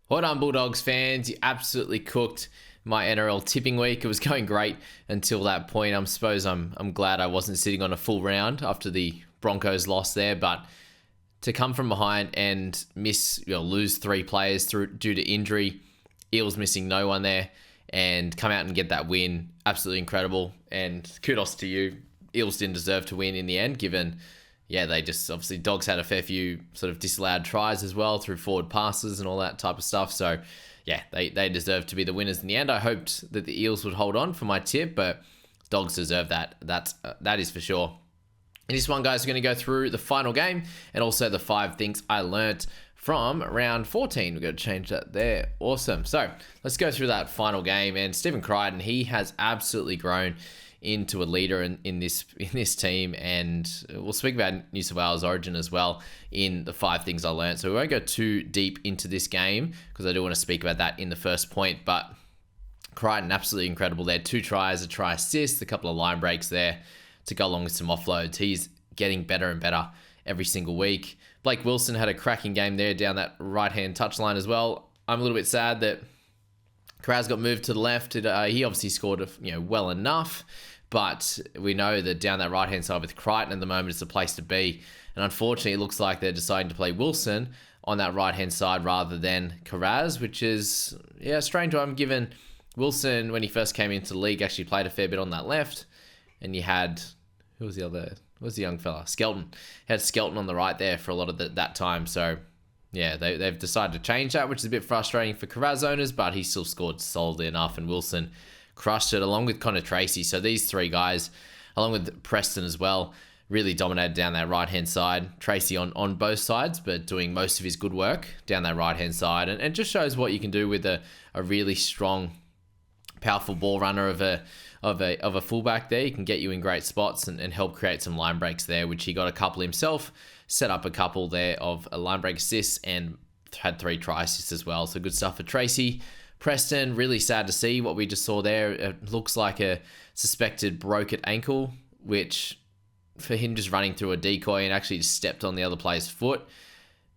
Well done, Bulldogs fans. You absolutely cooked my NRL tipping week. It was going great until that point. I'm glad I wasn't sitting on a full round after the Broncos loss there, but to come from behind and lose three players due to injury, Eels missing no one there, and come out and get that win, absolutely incredible. And kudos to you. Eels didn't deserve to win in the end, given they just obviously Dogs had a fair few sort of disallowed tries as well through forward passes and all that type of stuff. So they deserved to be the winners in the end. I hoped that the Eels would hold on for my tip, but Dogs deserve that. That is for sure. In this one, guys, we're going to go through the final game and also the 5 things I learnt from round 14. We're going to change that there. Awesome. So let's go through that final game. And Stephen Crichton, he has absolutely grown into a leader in this team, and we'll speak about New South Wales Origin as well in the 5 things I learned. So we won't go too deep into this game because I do want to speak about that in the first point, but Crichton absolutely incredible there. 2 tries, a try assist, a couple of line breaks there to go along with some offloads. He's getting better and better every single week. Blake Wilson had a cracking game there down that right-hand touchline as well. I'm a little bit sad that Kraz got moved to the left. He obviously scored well enough, but we know that down that right-hand side with Crichton at the moment is the place to be. And unfortunately, it looks like they're deciding to play Wilson on that right-hand side rather than Karaz, which is, a strange one, given Wilson, when he first came into the league, actually played a fair bit on that left. And you had, who was the other? Who was the young fella? Skelton. Had Skelton on the right there for a lot of that time. So, they've decided to change that, which is a bit frustrating for Karaz owners, but he still scored solidly enough. And Wilson crushed it along with Connor Tracy. So these 3 guys, along with Preston as well, really dominated down that right-hand side. Tracy on both sides, but doing most of his good work down that right-hand side. And just shows what you can do with a really strong, powerful ball runner of a fullback there. He can get you in great spots and help create some line breaks there, which he got a couple himself, set up a couple there of a line break assists, and had 3 try assists as well. So good stuff for Tracy. Preston, really sad to see what we just saw there. It looks like a suspected broken ankle, which for him just running through a decoy and actually just stepped on the other player's foot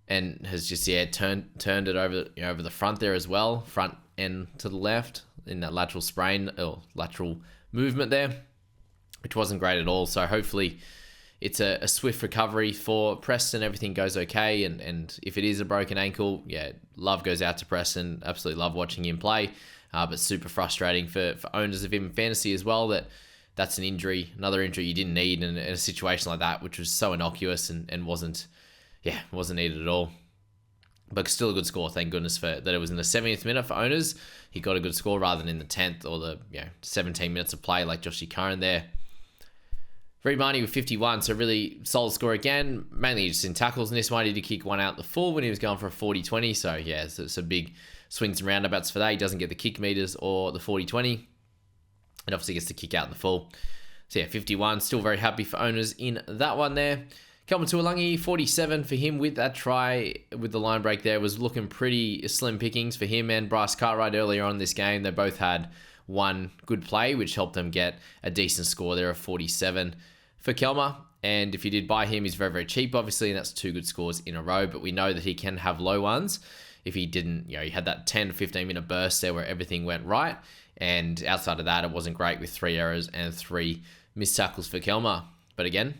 and has just turned it over the front there as well, front end to the left in that lateral sprain or lateral movement there, which wasn't great at all. So hopefully it's a swift recovery for Preston. Everything goes okay. And if it is a broken ankle, love goes out to Preston. Absolutely love watching him play. But super frustrating for owners of him in fantasy as well, that's an injury, another injury you didn't need in a situation like that, which was so innocuous and wasn't needed at all. But still a good score, thank goodness for that. It was in the 70th minute for owners. He got a good score rather than in the 10th or the 17 minutes of play like Joshy Curran there. Reid Marnie with 51, so really solid score again. Mainly just in tackles in this one. He did kick one out the full when he was going for a 40-20. So it's a big swings and roundabouts for that. He doesn't get the kick meters or the 40-20. And obviously gets the kick out in the full. So 51, still very happy for owners in that one there. Kelvin Tuolangi, 47 for him with that try with the line break there. Was looking pretty slim pickings for him and Bryce Cartwright earlier on in this game. They both had one good play, which helped them get a decent score there of 47 for Kelma. And if you did buy him, he's very, very cheap, obviously, and that's 2 good scores in a row. But we know that he can have low ones if he didn't, he had that 10 to 15 minute burst there where everything went right. And outside of that, it wasn't great with 3 errors and 3 missed tackles for Kelma. But again,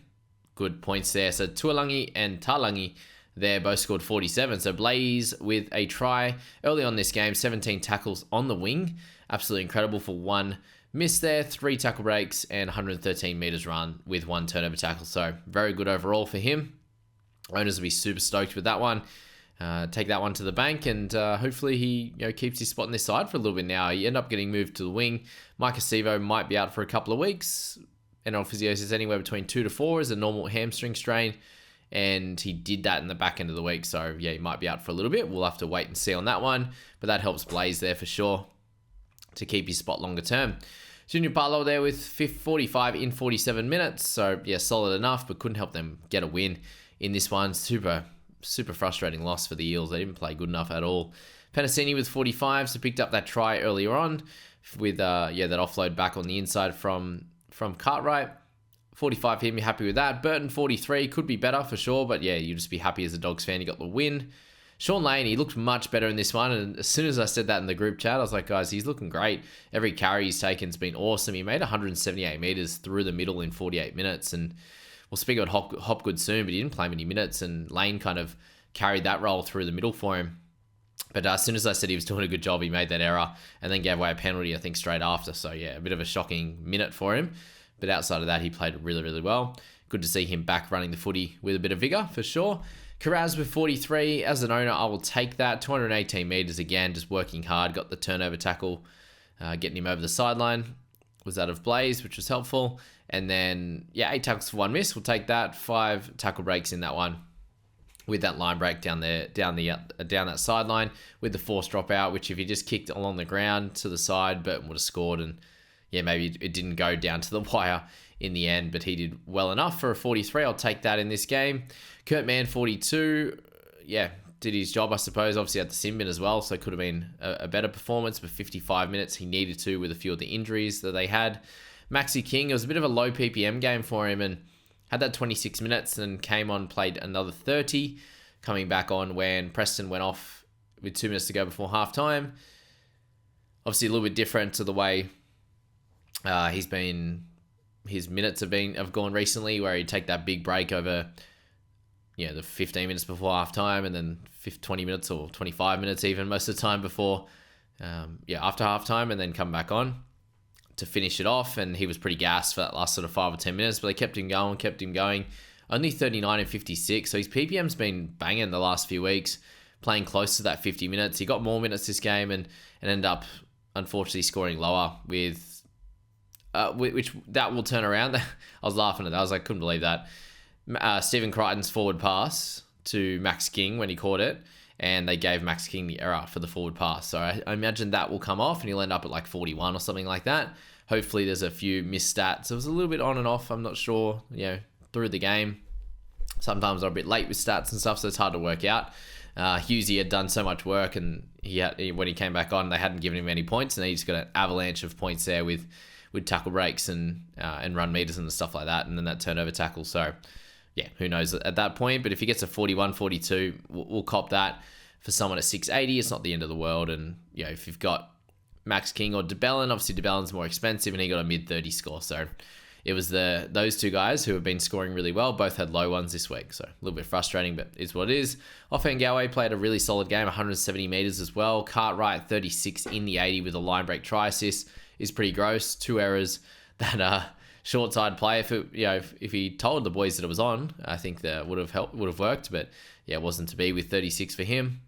good points there. So Tuolangi and Talangi there both scored 47. So Blaze with a try early on this game, 17 tackles on the wing. Absolutely incredible for 1 miss there, 3 tackle breaks and 113 meters run with 1 turnover tackle. So very good overall for him. Owners will be super stoked with that one. Take that one to the bank, and hopefully he keeps his spot on this side for a little bit now. He ended up getting moved to the wing. Mike Acevo might be out for a couple of weeks. NRL physio says anywhere between 2 to 4 is a normal hamstring strain, and he did that in the back end of the week. So he might be out for a little bit. We'll have to wait and see on that one, but that helps Blaze there for sure to keep his spot longer term. Junior Barlow there with 45 in 47 minutes. So solid enough, but couldn't help them get a win in this one. Super frustrating loss for the Eels. They didn't play good enough at all. Penasini with 45, so picked up that try earlier on with that offload back on the inside from Cartwright. 45 for him, you're happy with that. Burton 43, could be better for sure, but you just be happy as a Dogs fan. You got the win. Sean Lane, he looked much better in this one. And as soon as I said that in the group chat, I was like, guys, he's looking great. Every carry he's taken has been awesome. He made 178 meters through the middle in 48 minutes. And we'll speak about Hopgood soon, but he didn't play many minutes. And Lane kind of carried that role through the middle for him. But as soon as I said he was doing a good job, he made that error and then gave away a penalty, I think, straight after. So, yeah, a bit of a shocking minute for him. But outside of that, he played really, really well. Good to see him back running the footy with a bit of vigour, for sure. Karaz with 43. As an owner, I will take that. 218 metres again, just working hard. Got the turnover tackle, getting him over the sideline. Was that of Blaze, which was helpful. And then, 8 tackles for 1 miss. We'll take that. 5 tackle breaks in that one, with that line break down there, down that sideline, with the forced dropout, which if he just kicked along the ground to the side, Burton would have scored. And maybe it didn't go down to the wire in the end, but he did well enough for a 43. I'll take that in this game. Kurt Mann, 42. Did his job, I suppose. Obviously had the sin bin as well, so it could have been a better performance, but 55 minutes he needed to with a few of the injuries that they had. Maxi King, it was a bit of a low PPM game for him, and had that 26 minutes and came on, played another 30, coming back on when Preston went off with 2 minutes to go before halftime. Obviously a little bit different to the way his minutes have gone recently, where he'd take that big break over the 15 minutes before halftime, and then 20 minutes or 25 minutes even most of the time before after halftime, and then come back on to finish it off. And he was pretty gassed for that last sort of 5 or 10 minutes, but they kept him going. Only 39 and 56, so his PPM's been banging the last few weeks, playing close to that 50 minutes. He got more minutes this game and ended up unfortunately scoring lower with which that will turn around. I was laughing at that. I was like, couldn't believe that. Stephen Crichton's forward pass to Max King when he caught it, and they gave Max King the error for the forward pass. So I imagine that will come off and he'll end up at like 41 or something like that. Hopefully there's a few missed stats. It was a little bit on and off, I'm not sure, through the game. Sometimes I'm a bit late with stats and stuff, so it's hard to work out. Hughesy had done so much work, and when he came back on, they hadn't given him any points, and he just got an avalanche of points there with tackle breaks and run meters and stuff like that, and then that turnover tackle. So, who knows at that point. But if he gets a 41, 42, we'll cop that. For someone at 680, it's not the end of the world. And, if you've got Max King or DeBellin, obviously DeBellin's more expensive, and he got a mid-30 score. So, it was those two guys who have been scoring really well. Both had low ones this week, so a little bit frustrating, but it's what it is. Offhand Galway played a really solid game, 170 metres as well. Cartwright, 36 in the 80 with a line break try assist. Is pretty gross. 2 errors. That short side play, if he told the boys that it was on, I think that would have worked. But it wasn't to be with 36 for him.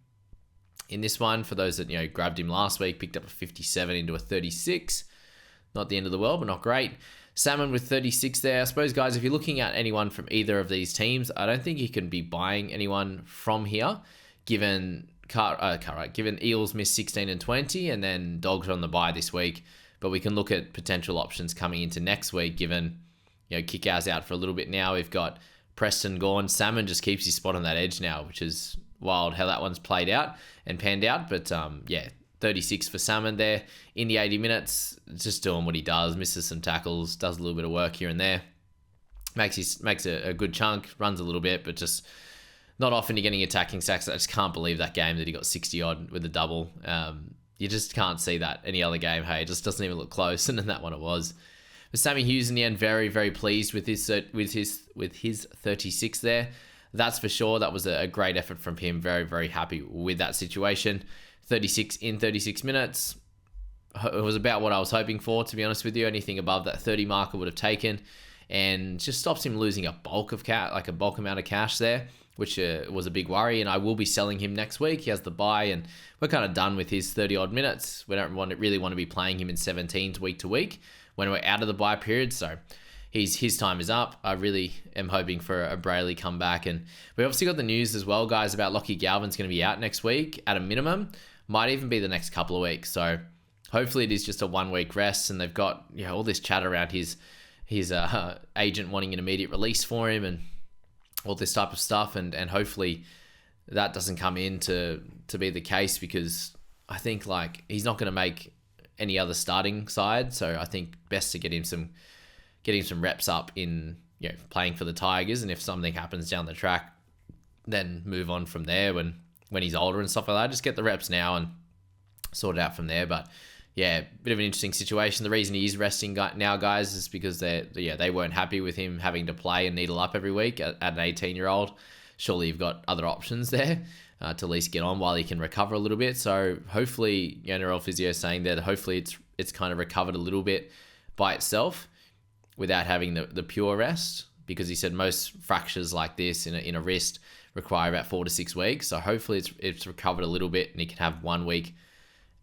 In this one, for those that grabbed him last week, picked up a 57 into a 36. Not the end of the world, but not great. Salmon with 36 there. I suppose, guys, if you're looking at anyone from either of these teams, I don't think you can be buying anyone from here, given Eels missed 16 and 20, and then Dogs are on the bye this week. But we can look at potential options coming into next week, given, Kickout's out for a little bit now. We've got Preston gone. Salmon just keeps his spot on that edge now, which is wild how that one's played out and panned out. But, 36 for Salmon there in the 80 minutes, just doing what he does, misses some tackles, does a little bit of work here and there. Makes a good chunk, runs a little bit, but just not often you're getting attacking sacks. I just can't believe that game that he got 60-odd with a double. You just can't see that any other game. Hey, it just doesn't even look close, and then that one it was. But Sammy Hughes in the end, very, very pleased with his 36 there. That's for sure. That was a great effort from him. Very, very happy with that situation. 36 in 36 minutes. It was about what I was hoping for, to be honest with you. Anything above that 30 marker would have taken, and just stops him losing a bulk amount of cash there, which was a big worry. And I will be selling him next week. He has the bye, and we're kind of done with his 30-odd minutes. We don't really want to be playing him in 17s week to week when we're out of the bye period. So his time is up. I really am hoping for a Brayley comeback. And we obviously got the news as well, guys, about Lockie Galvin's going to be out next week at a minimum. Might even be the next couple of weeks. So hopefully it is just a 1 week rest. And they've got all this chat around his agent wanting an immediate release for him and all this type of stuff. And hopefully that doesn't come in to be the case, because I think he's not going to make any other starting side. So I think best to get him some reps up in playing for the Tigers, and if something happens down the track, then move on from there when when he's older and stuff like that. Just get the reps now and sort it out from there. But yeah, bit of an interesting situation. The reason he is resting now, guys, is because they weren't happy with him having to play and needle up every week at an 18-year-old. Surely you've got other options there to at least get on while he can recover a little bit. So hopefully, NRL physio is saying that hopefully it's kind of recovered a little bit by itself without having the pure rest, because he said most fractures like this in a wrist require about 4 to 6 weeks. So hopefully it's recovered a little bit and he can have 1 week.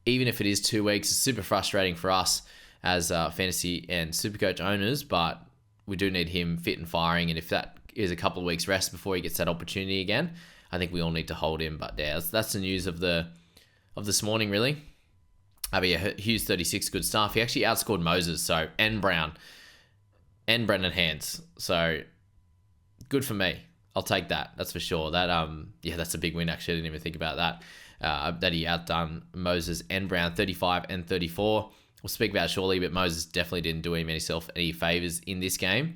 Even if it is 2 weeks, it's super frustrating for us as fantasy and Supercoach owners, but we do need him fit and firing. And if that is a couple of weeks rest before he gets that opportunity again, I think we all need to hold him. But yeah, that's the news of this morning, really. Hughes 36, good stuff. He actually outscored Moses, and Brown and Brendan Hands. So good for me. I'll take that. That's for sure. That's a big win. Actually, I didn't even think about that. That he outdone Moses and Brown 35 and 34. We'll speak about it shortly, but Moses definitely didn't do himself any favors in this game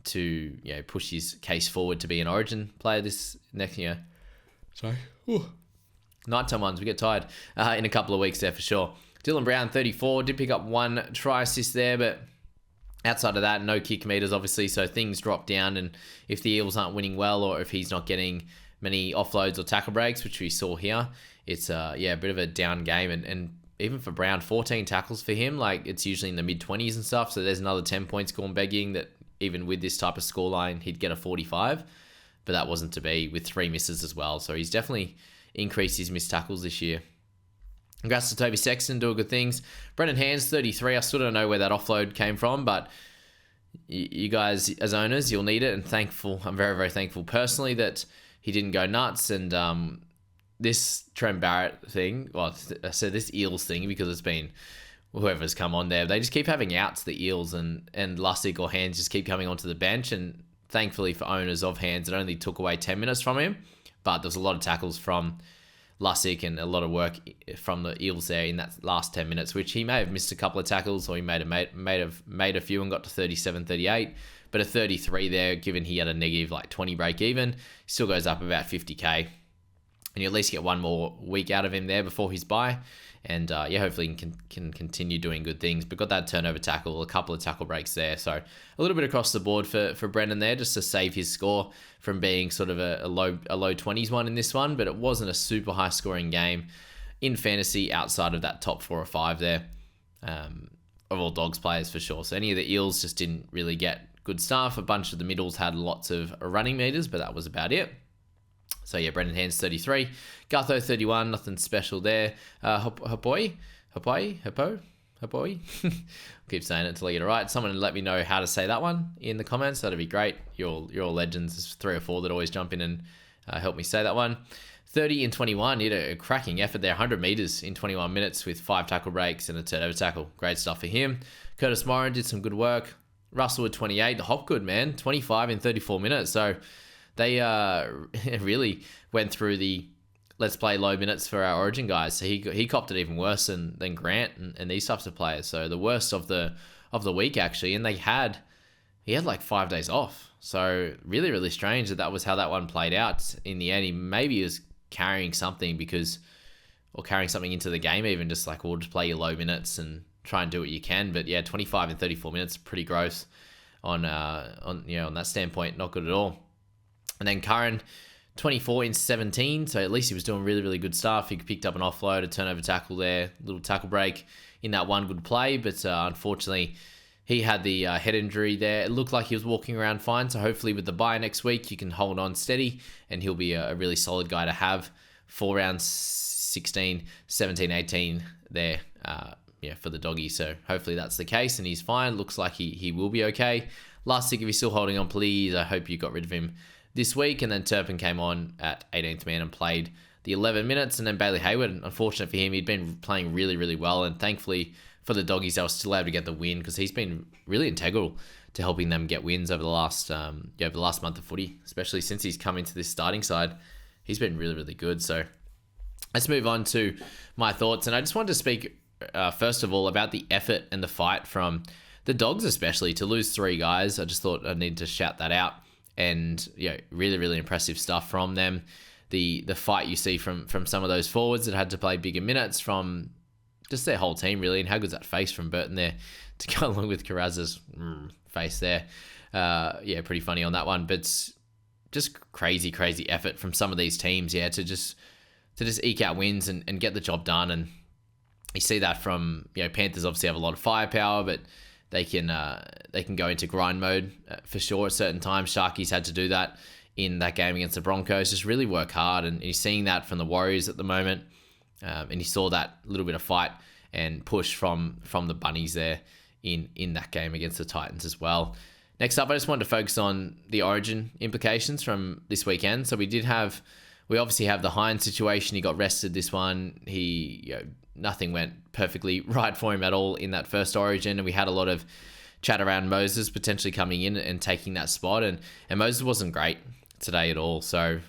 to push his case forward to be an Origin player this next year. Sorry. Ooh. Nighttime ones, we get tired in a couple of weeks there for sure. Dylan Brown 34 did pick up 1 try assist there, but outside of that, no kick meters obviously, so things drop down. And if the Eels aren't winning well, or if he's not getting many offloads or tackle breaks, which we saw here, it's a bit of a down game. And even for Brown, 14 tackles for him, it's usually in the mid-20s and stuff, so there's another 10 points gone begging that even with this type of scoreline, he'd get a 45, but that wasn't to be, with 3 misses as well. So he's definitely increased his missed tackles this year. Congrats to Toby Sexton, doing good things. Brendan Hands, 33. I still don't know where that offload came from, but you guys, as owners, you'll need it. And I'm very, very thankful personally that he didn't go nuts. And this Trent Barrett thing, I said this Eels thing because it's been whoever's come on there. They just keep having outs, the Eels, and Lussick or Hands just keep coming onto the bench. And thankfully for owners of Hands, it only took away 10 minutes from him. But there's a lot of tackles from Lussick and a lot of work from the Eels there in that last 10 minutes, which he may have missed a couple of tackles, or he may have made a few and got to 37, 38. But a 33 there, given he had a negative 20 break even, still goes up about 50k. And you at least get 1 more week out of him there before his bye. And hopefully he can continue doing good things. But got that turnover tackle, a couple of tackle breaks there. So a little bit across the board for Brendan there, just to save his score from being sort of a low 20s one in this one. But it wasn't a super high scoring game in fantasy outside of that top 4 or 5 there of all Dogs players for sure. So any of the Eels just didn't really get good stuff. A bunch of the middles had lots of running meters, but that was about it. So yeah, Brendan Hands 33, Gutho 31, nothing special there. Hapoi. Keep saying it until I get it right. Someone let me know how to say that one in the comments. That'd be great. You're all legends. There's 3 or 4 that always jump in and help me say that one. 30 and 21, he had a cracking effort there. 100 meters in 21 minutes with 5 tackle breaks and a turnover tackle. Great stuff for him. Curtis Moran did some good work. Russell with 28. The Hopgood, man, 25 in 34 minutes. So they really went through the let's play low minutes for our Origin guys. So he copped it even worse than Grant and these types of players. So the worst of the week actually. And he had 5 days off. So really, really strange that was how that one played out in the end. He maybe was carrying something or carrying something into the game, even just we'll just play your low minutes and try and do what you can. But yeah, 25 and 34 minutes, pretty gross on that standpoint. Not good at all. And then Curran, 24 in 17, so at least he was doing really, really good stuff. He picked up an offload, a turnover tackle there, little tackle break in that one good play, but unfortunately he had the head injury there. It looked like he was walking around fine, so hopefully with the bye next week you can hold on steady and he'll be a really solid guy to have for rounds 16, 17, 18 there for the doggies. So hopefully that's the case and he's fine. Looks like he will be okay. Last week, if he's still holding on, please, I hope you got rid of him this week. And then Turpin came on at 18th man and played the 11 minutes. And then Bailey Hayward, unfortunate for him, he'd been playing really, really well. And thankfully for the doggies, they were still able to get the win because he's been really integral to helping them get wins over the last month of footy, especially since he's come into this starting side. He's been really, really good. So let's move on to my thoughts. And I just wanted to speak, first of all, about the effort and the fight from the Dogs, especially to lose 3 guys. I just thought I needed to shout that out. And really, really impressive stuff from them. the fight you see from some of those forwards that had to play bigger minutes, from just their whole team really. And how good's that face from Burton there to go along with Carrazza's face there. Yeah, pretty funny on that one, but just crazy effort from some of these teams, yeah, to just eke out wins and get the job done. And you see that from, Panthers obviously have a lot of firepower, but they can go into grind mode for sure at certain times. Sharkies had to do that in that game against the Broncos, just really work hard, and you're seeing that from the Warriors at the moment. And you saw that little bit of fight and push from the Bunnies there in that game against the Titans as well. Next up, I just wanted to focus on the Origin implications from this weekend. So we obviously have the Hines situation. He got rested this one. Nothing went perfectly right for him at all in that first Origin, and we had a lot of chat around Moses potentially coming in and taking that spot, and Moses wasn't great today at all. So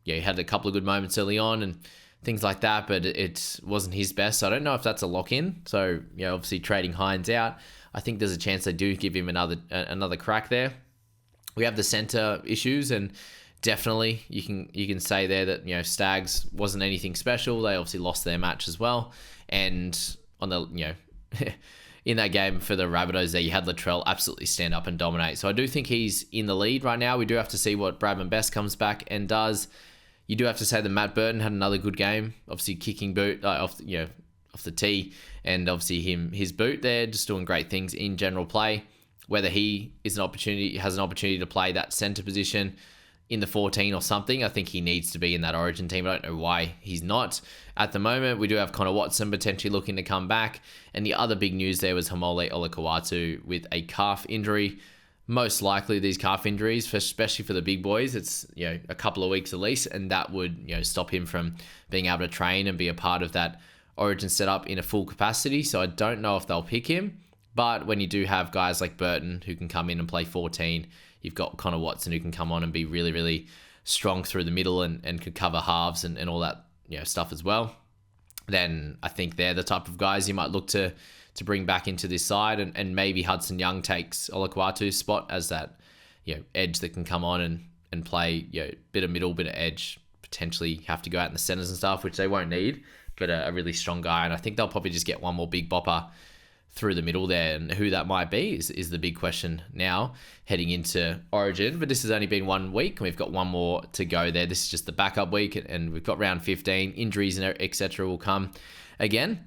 yeah, he had a couple of good moments early on and things like that, but it wasn't his best. So I don't know if that's a lock-in. So obviously trading Hines out, I think there's a chance they do give him another crack there. We have the center issues, and definitely you can say there that Stags wasn't anything special. They obviously lost their match as well, and on the in that game for the Rabbitohs there, you had Latrell absolutely stand up and dominate. So I do think he's in the lead right now. We do have to see what Bradman Best comes back and does. You do have to say that Matt Burton had another good game, obviously kicking boot off the tee, and obviously his boot there, just doing great things in general play. Whether he has an opportunity to play that center position in the 14 or something, I think he needs to be in that Origin team. I don't know why he's not at the moment. We do have Connor Watson potentially looking to come back, and the other big news there was Haumole Olakau'atu with a calf injury. Most likely these calf injuries, especially for the big boys, it's a couple of weeks at least, and that would stop him from being able to train and be a part of that Origin setup in a full capacity. So I don't know if they'll pick him, but when you do have guys like Burton who can come in and play 14, you've got Connor Watson who can come on and be really, really strong through the middle and could cover halves and all that stuff as well. Then I think they're the type of guys you might look to bring back into this side, and maybe Hudson Young takes Olakau'atu's spot as that edge that can come on and play bit of middle, bit of edge, potentially have to go out in the centers and stuff, which they won't need, but a really strong guy. And I think they'll probably just get one more big bopper through the middle there, and who that might be is the big question now heading into Origin. But this has only been 1 week, and we've got one more to go there. This is just the backup week, and we've got round 15. Injuries and etc. will come again,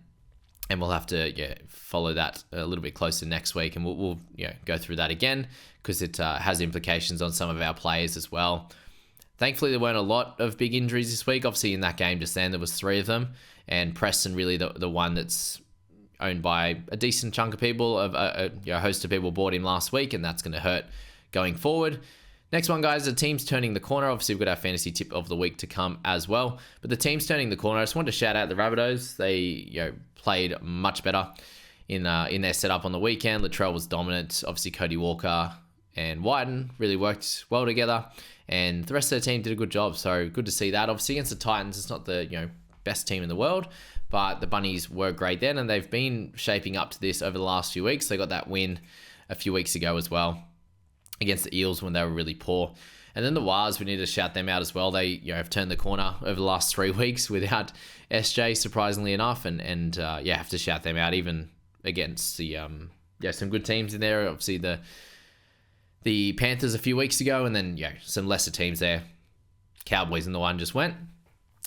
and we'll have to follow that a little bit closer next week, and we'll go through that again, because it has implications on some of our players as well. Thankfully, there weren't a lot of big injuries this week. Obviously, in that game just then, there was 3 of them, and Preston really the one that's owned by a decent chunk of people. A host of people bought him last week, and that's going to hurt going forward. Next one, guys, the team's turning the corner. Obviously, we've got our fantasy tip of the week to come as well. But the team's turning the corner. I just wanted to shout out the Rabbitohs. They played much better in their setup on the weekend. Latrell was dominant. Obviously, Cody Walker and Whiten really worked well together, and the rest of the team did a good job. So good to see that. Obviously, against the Titans, it's not the best team in the world, but the Bunnies were great then, and they've been shaping up to this over the last few weeks. They got that win a few weeks ago as well against the Eels when they were really poor. And then the Wars, we need to shout them out as well. They have turned the corner over the last 3 weeks without SJ, surprisingly enough, and have to shout them out even against the some good teams in there. Obviously the Panthers a few weeks ago, and then some lesser teams there. Cowboys and the one just went.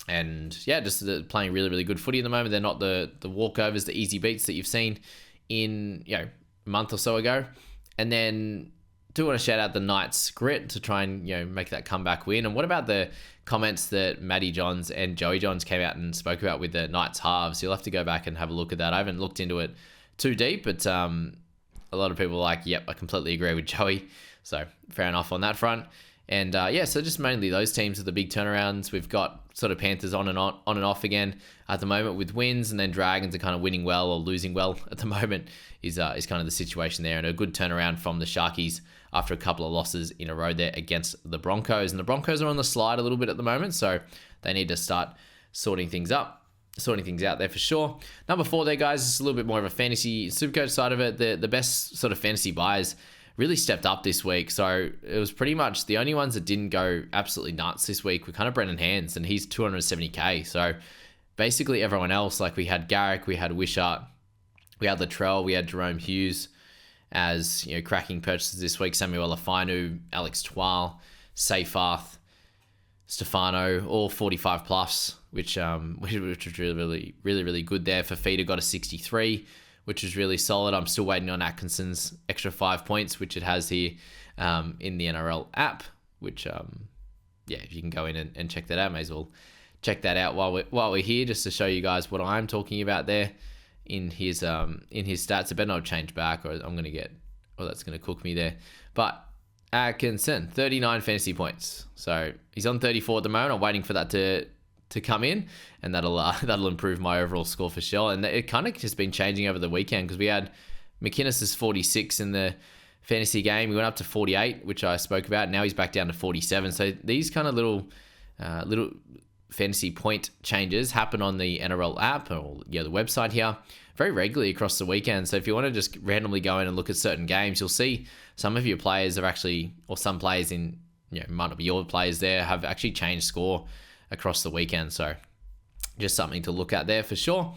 And just playing really, really good footy at the moment. They're not the walkovers, the easy beats that you've seen in a month or so ago. And then do want to shout out the Knights grit to try and make that comeback win. And what about the comments that Matty Johns and Joey Johns came out and spoke about with the Knights halves? You'll have to go back and have a look at that. I haven't looked into it too deep, but a lot of people are like, yep, I completely agree with Joey. So fair enough on that front. And so just mainly those teams are the big turnarounds. We've got sort of Panthers on and off again at the moment with wins, and then Dragons are kind of winning well or losing well at the moment is kind of the situation there. And a good turnaround from the Sharkies after a couple of losses in a row there against the Broncos. And the Broncos are on the slide a little bit at the moment, so they need to start sorting things out there for sure. Number 4 there, guys, is a little bit more of a fantasy Supercoach side of it. The best sort of fantasy buys really stepped up this week. So it was pretty much the only ones that didn't go absolutely nuts this week were kind of Brendan Hands, and he's 270k. So basically everyone else, like we had Garrick, we had Wishart, we had Latrell, we had Jerome Hughes as, cracking purchases this week. Samuel Alafanu, Alex Twal, Seyfarth, Stefano, all 45 plus, which was really good there. Fafita got a 63, which was really solid. I'm still waiting on Atkinson's extra 5 points, which it has here in the NRL app, which, if you can go in and check that out, may as well check that out while we're here, just to show you guys what I'm talking about there in his stats. I better not change back, or that's going to cook me there. But Atkinson, 39 fantasy points. So he's on 34 at the moment. I'm waiting for that to come in, and that'll improve my overall score for sure. And it kind of just been changing over the weekend, because we had McInnes's 46 in the fantasy game. He went up to 48, which I spoke about. Now he's back down to 47. So these kind of little fantasy point changes happen on the NRL app, or the website here, very regularly across the weekend. So if you want to just randomly go in and look at certain games, you'll see some of your players have actually, or some players in, might not be your players there, have actually changed score across the weekend. So just something to look at there for sure.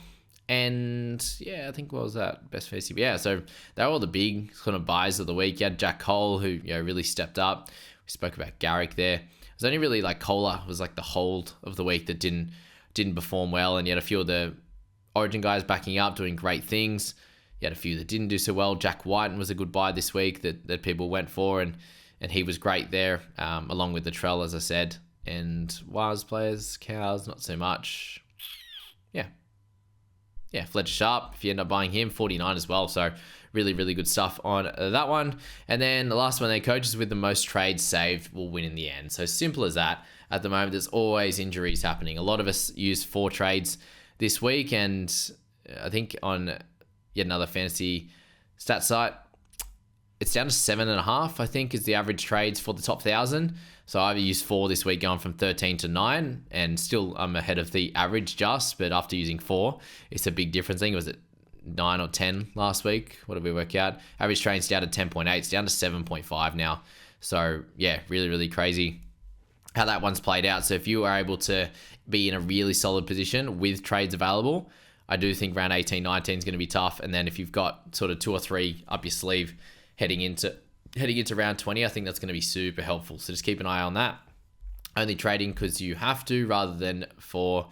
And I think, what was that? Best fantasy? Yeah, so they were all the big kind of buys of the week. You had Jack Cole, who really stepped up. We spoke about Garrick there. It was only really like Kohler was like the hold of the week that didn't perform well, and you had a few of the Origin guys backing up, doing great things. You had a few that didn't do so well. Jack Whiten was a good buy this week that people went for, and he was great there, along with Latrell, as I said. And Wires players, Cows, not so much. Yeah, Fletcher Sharp, if you end up buying him, 49 as well. So really good stuff on that one. And then the last one, coaches with the most trades saved will win in the end. So simple as that. At the moment, there's always injuries happening. A lot of us use 4 trades this week, and I think on yet another fantasy stat site, it's down to 7.5, I think, is the average trades for the top 1,000. So I've used 4 this week, going from 13 to 9, and still I'm ahead of the average just, but after using 4, it's a big difference. I think it was at 9 or 10 last week. What did we work out? Average trades down to 10.8. It's down to 7.5 now. So really crazy how that one's played out. So if you are able to be in a really solid position with trades available, I do think round 18, 19 is going to be tough. And then if you've got sort of 2 or 3 up your sleeve heading into round 20, I think that's going to be super helpful. So just keep an eye on that. Only trading because you have to, rather than for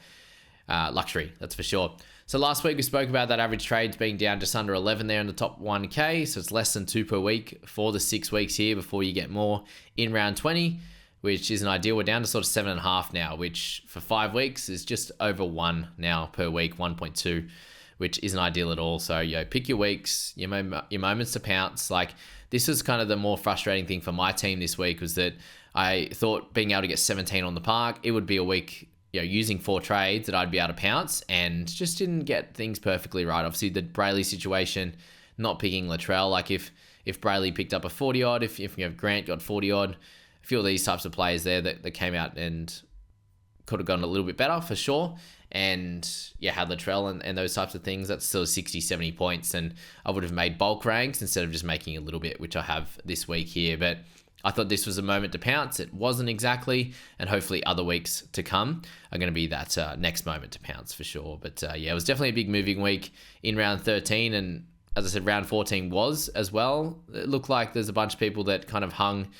luxury, that's for sure. So last week we spoke about that average trades being down just under 11 there in the top 1K. So it's less than 2 per week for the 6 weeks here before you get more in round 20, which isn't ideal. We're down to sort of 7.5 now, which for 5 weeks is just over 1 now per week, 1.2, which isn't ideal at all. So pick your weeks, your moments to pounce. Like, this is kind of the more frustrating thing for my team this week, was that I thought being able to get 17 on the park, it would be a week, using 4 trades that I'd be able to pounce, and just didn't get things perfectly right. Obviously, the Brayley situation, not picking Latrell. Like, if Brayley picked up a 40 odd, if Grant got 40 odd, a few of these types of players there that came out and could have gone a little bit better for sure. And had Latrell and those types of things, that's still 60, 70 points. And I would have made bulk ranks instead of just making a little bit, which I have this week here. But I thought this was a moment to pounce. It wasn't exactly. And hopefully other weeks to come are going to be that next moment to pounce for sure. But it was definitely a big moving week in round 13. And as I said, round 14 was as well. It looked like there's a bunch of people that kind of hung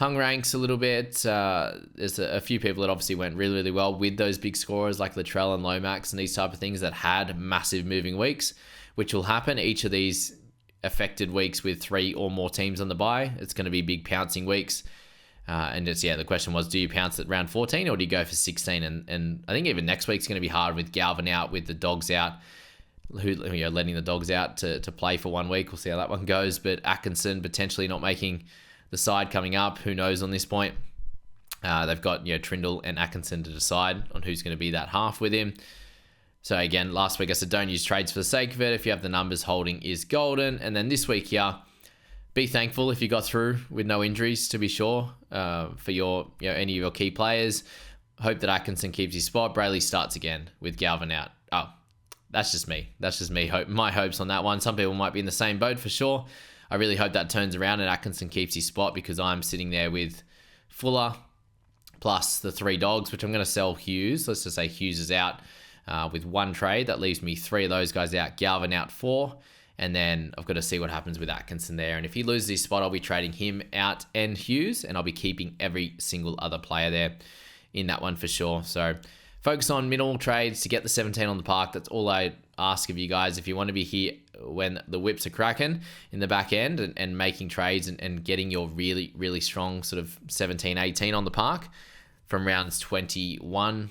ranks a little bit. There's a few people that obviously went really well with those big scorers like Latrell and Lomax and these type of things that had massive moving weeks, which will happen each of these affected weeks with 3 or more teams on the bye. It's going to be big pouncing weeks. And it's, the question was, do you pounce at round 14 or do you go for 16? And I think even next week's going to be hard with Galvin out, with the Dogs out, letting the Dogs out to play for 1 week. We'll see how that one goes. But Atkinson potentially not making the side coming up. Who knows on this point? They've got Trindle and Atkinson to decide on who's going to be that half with him. So again, last week I said don't use trades for the sake of it. If you have the numbers, holding is golden. And then this week here, be thankful if you got through with no injuries, to be sure, for your any of your key players. Hope that Atkinson keeps his spot. Brayley starts again with Galvin out. Oh, that's just me. My hopes on that one. Some people might be in the same boat for sure. I really hope that turns around and Atkinson keeps his spot, because I'm sitting there with Fuller plus the 3 dogs, which I'm going to sell Hughes. Let's just say Hughes is out with 1 trade. That leaves me 3 of those guys out. Galvin out 4. And then I've got to see what happens with Atkinson there. And if he loses his spot, I'll be trading him out and Hughes, and I'll be keeping every single other player there in that one for sure. So focus on minimal trades to get the 17 on the park. That's all I ask of you guys. If you want to be here when the whips are cracking in the back end and making trades and getting your really, really strong sort of 17, 18 on the park from rounds 21,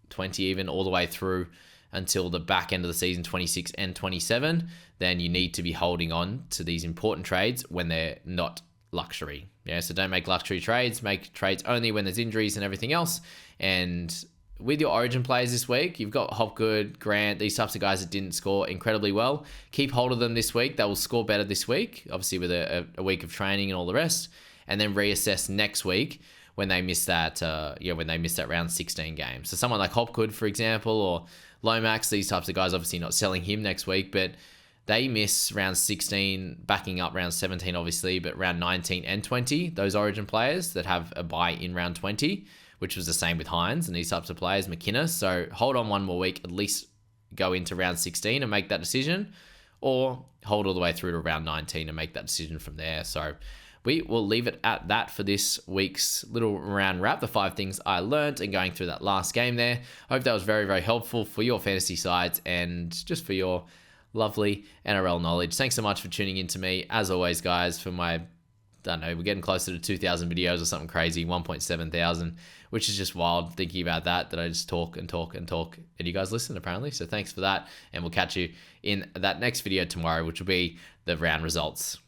20 even, all the way through until the back end of the season, 26 and 27, then you need to be holding on to these important trades when they're not luxury. Yeah, so don't make luxury trades. Make trades only when there's injuries and everything else. And with your Origin players this week, you've got Hopgood, Grant, these types of guys that didn't score incredibly well. Keep hold of them this week. They will score better this week, obviously with a week of training and all the rest. And then reassess next week when they miss that round 16 game. So someone like Hopgood, for example, or Lomax, these types of guys, obviously not selling him next week, but they miss round 16, backing up round 17, obviously, but round 19 and 20, those Origin players that have a bye in round 20, which was the same with Hines and these types of players, McInnes. So hold on one more week, at least go into round 16 and make that decision, or hold all the way through to round 19 and make that decision from there. So we will leave it at that for this week's little round wrap, the 5 things I learned and going through that last game there. I hope that was very, very helpful for your fantasy sides and just for your lovely NRL knowledge. Thanks so much for tuning in to me, as always, guys, for my, I don't know, we're getting closer to 2,000 videos or something crazy, 1.7 thousand, which is just wild thinking about that I just talk and talk and talk, and you guys listen apparently. So thanks for that, and we'll catch you in that next video tomorrow, which will be the round results.